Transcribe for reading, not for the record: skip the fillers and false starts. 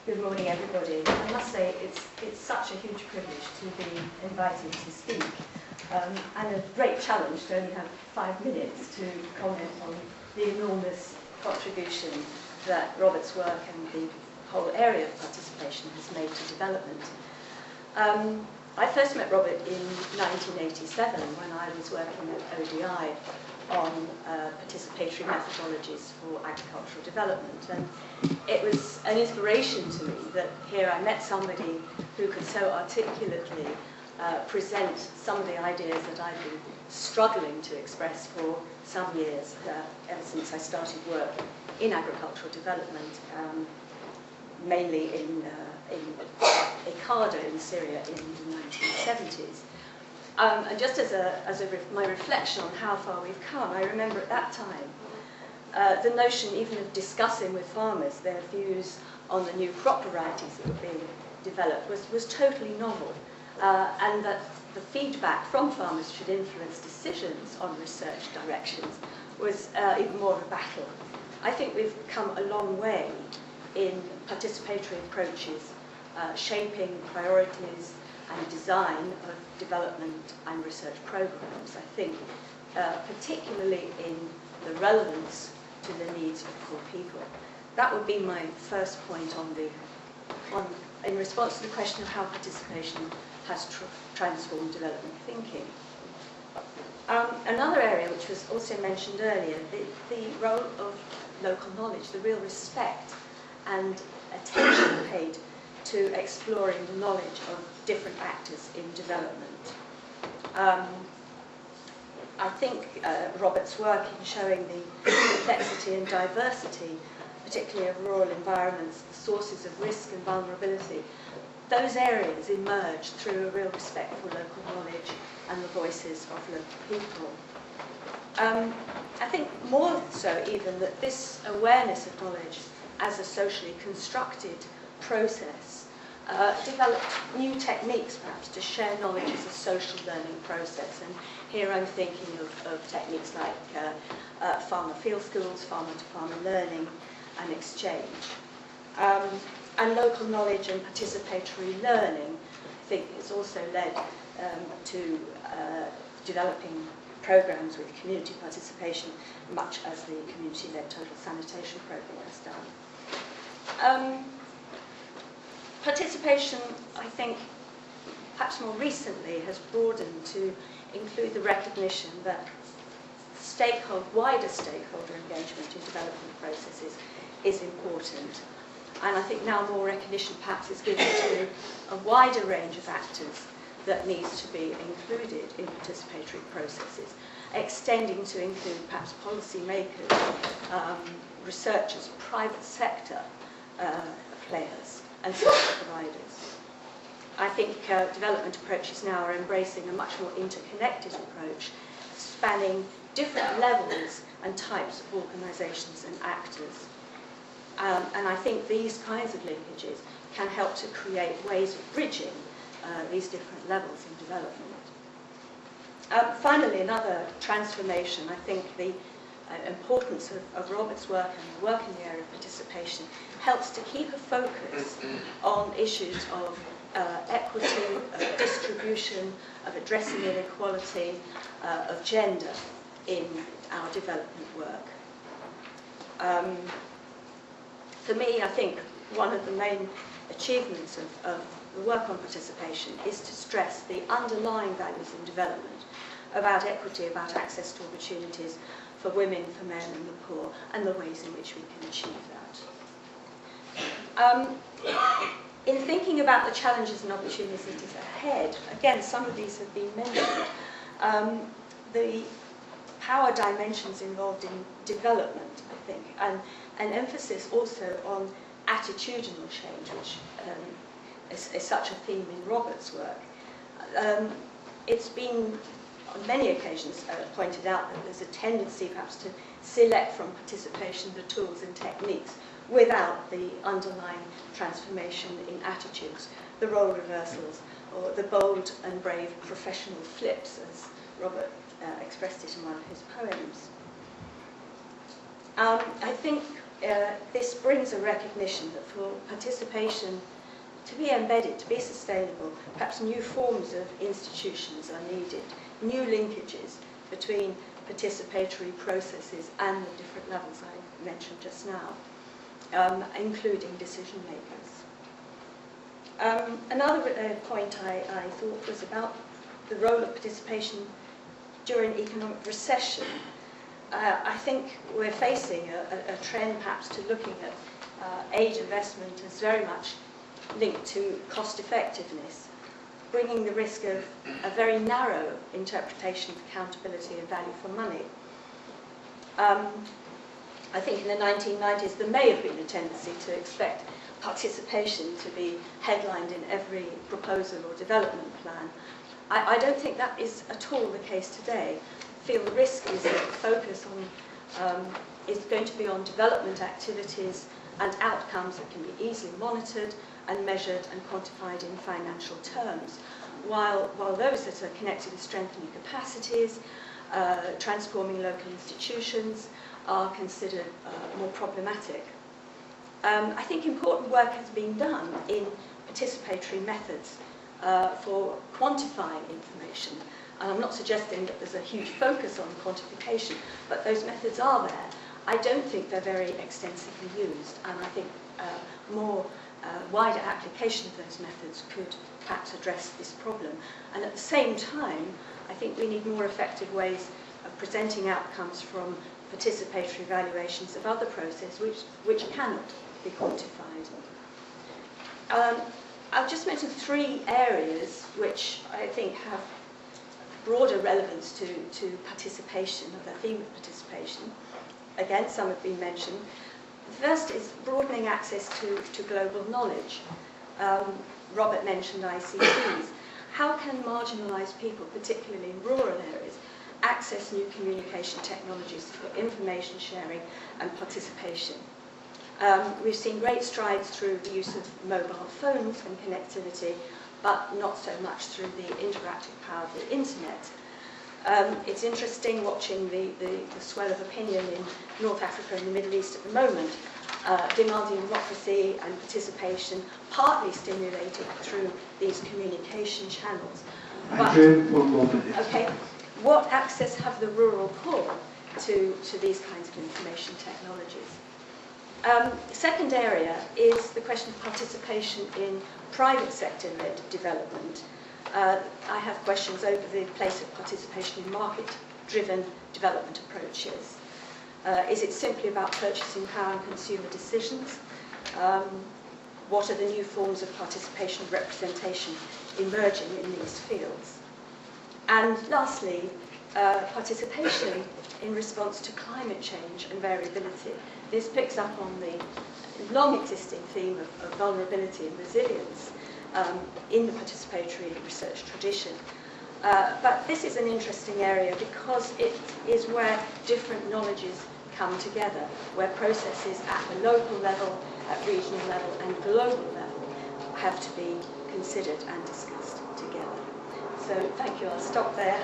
Good morning, everybody. I must say it's such a huge privilege to be invited to speak, and a great challenge to only have 5 minutes to comment on the enormous contribution that Robert's work and the whole area of participation has made to development. I first met Robert in 1987 when I was working at ODI on participatory methodologies for agricultural development, and it was an inspiration to me that here I met somebody who could so articulately present some of the ideas that I've been struggling to express for some years, ever since I started work in agricultural development, mainly in Ekada in Syria in the 1970s. And just as my reflection on how far we've come, I remember at that time the notion even of discussing with farmers their views on the new crop varieties that were being developed was totally novel, and that the feedback from farmers should influence decisions on research directions was even more of a battle. I think we've come a long way in participatory approaches, shaping priorities and design of development and research programs, I think, particularly in the relevance to the needs of poor people. That would be my first point in response to the question of how participation has transformed development thinking. Another area which was also mentioned earlier, the role of local knowledge, the real respect and attention paid to exploring the knowledge of different actors in development. I think Robert's work in showing the complexity and diversity, particularly of rural environments, the sources of risk and vulnerability, those areas emerge through a real respect for local knowledge and the voices of local people. I think more so even that this awareness of knowledge as a socially constructed process developed new techniques perhaps to share knowledge as a social learning process, and here I'm thinking of techniques like farmer field schools, farmer-to-farmer learning and exchange. And local knowledge and participatory learning, I think, has also led to developing programs with community participation, much as the community-led total sanitation program has done. Participation, I think, perhaps more recently, has broadened to include the recognition that wider stakeholder engagement in development processes is important. And I think now more recognition perhaps is given to a wider range of actors that needs to be included in participatory processes, extending to include perhaps policymakers, researchers, private sector players, and service providers. I think development approaches now are embracing a much more interconnected approach, spanning different levels and types of organisations and actors. And I think these kinds of linkages can help to create ways of bridging these different levels in development. Finally, another transformation, I think the importance of Robert's work and the work in the area of participation helps to keep a focus on issues of equity, of distribution, of addressing inequality, of gender in our development work. For me, I think one of the main achievements of the work on participation is to stress the underlying values in development about equity, about access to opportunities for women, for men and the poor, and the ways in which we can achieve that. In thinking about the challenges and opportunities ahead, again, some of these have been mentioned. The power dimensions involved in development, I think, and an emphasis also on attitudinal change, which is such a theme in Robert's work. It's been on many occasions pointed out that there's a tendency perhaps to select from participation the tools and techniques without the underlying transformation in attitudes, the role reversals, or the bold and brave professional flips, as Robert expressed it in one of his poems. I think this brings a recognition that for participation to be embedded, to be sustainable, perhaps new forms of institutions are needed, new linkages between participatory processes and the different levels I mentioned just now, including decision makers. Another point I thought was about the role of participation during economic recession. I think we're facing a trend perhaps to looking at aid investment as very much linked to cost effectiveness, bringing the risk of a very narrow interpretation of accountability and value for money. I think in the 1990s there may have been a tendency to expect participation to be headlined in every proposal or development plan. I don't think that is at all the case today. I feel the risk is that the focus on, is going to be on development activities and outcomes that can be easily monitored and measured and quantified in financial terms, while those that are connected with strengthening capacities, transforming local institutions, are considered more problematic. I think important work has been done in participatory methods for quantifying information. And I'm not suggesting that there's a huge focus on quantification, but those methods are there. I don't think they're very extensively used, and I think more wider application of those methods could perhaps address this problem. And at the same time, I think we need more effective ways of presenting outcomes from participatory evaluations of other processes which cannot be quantified. I'll just mention three areas which I think have broader relevance to participation, of the theme of participation. Again, some have been mentioned. The first is broadening access to global knowledge. Robert mentioned ICTs. How can marginalised people, particularly in rural areas, access new communication technologies for information sharing and participation? We've seen great strides through the use of mobile phones and connectivity, but not so much through the interactive power of the internet. It's interesting watching the swell of opinion in North Africa and the Middle East at the moment, demanding democracy and participation, partly stimulated through these communication channels. Adrienne, 1 more minute. Okay, what access have the rural poor to these kinds of information technologies? Second area is the question of participation in private sector-led development. I have questions over the place of participation in market-driven development approaches. Is it simply about purchasing power and consumer decisions? What are the new forms of participation and representation emerging in these fields? And lastly, participation in response to climate change and variability. This picks up on the long-existing theme of vulnerability and resilience in the participatory research tradition. But this is an interesting area because it is where different knowledges come together, where processes at the local level, at regional level and global level have to be considered and discussed together. So thank you, I'll stop there.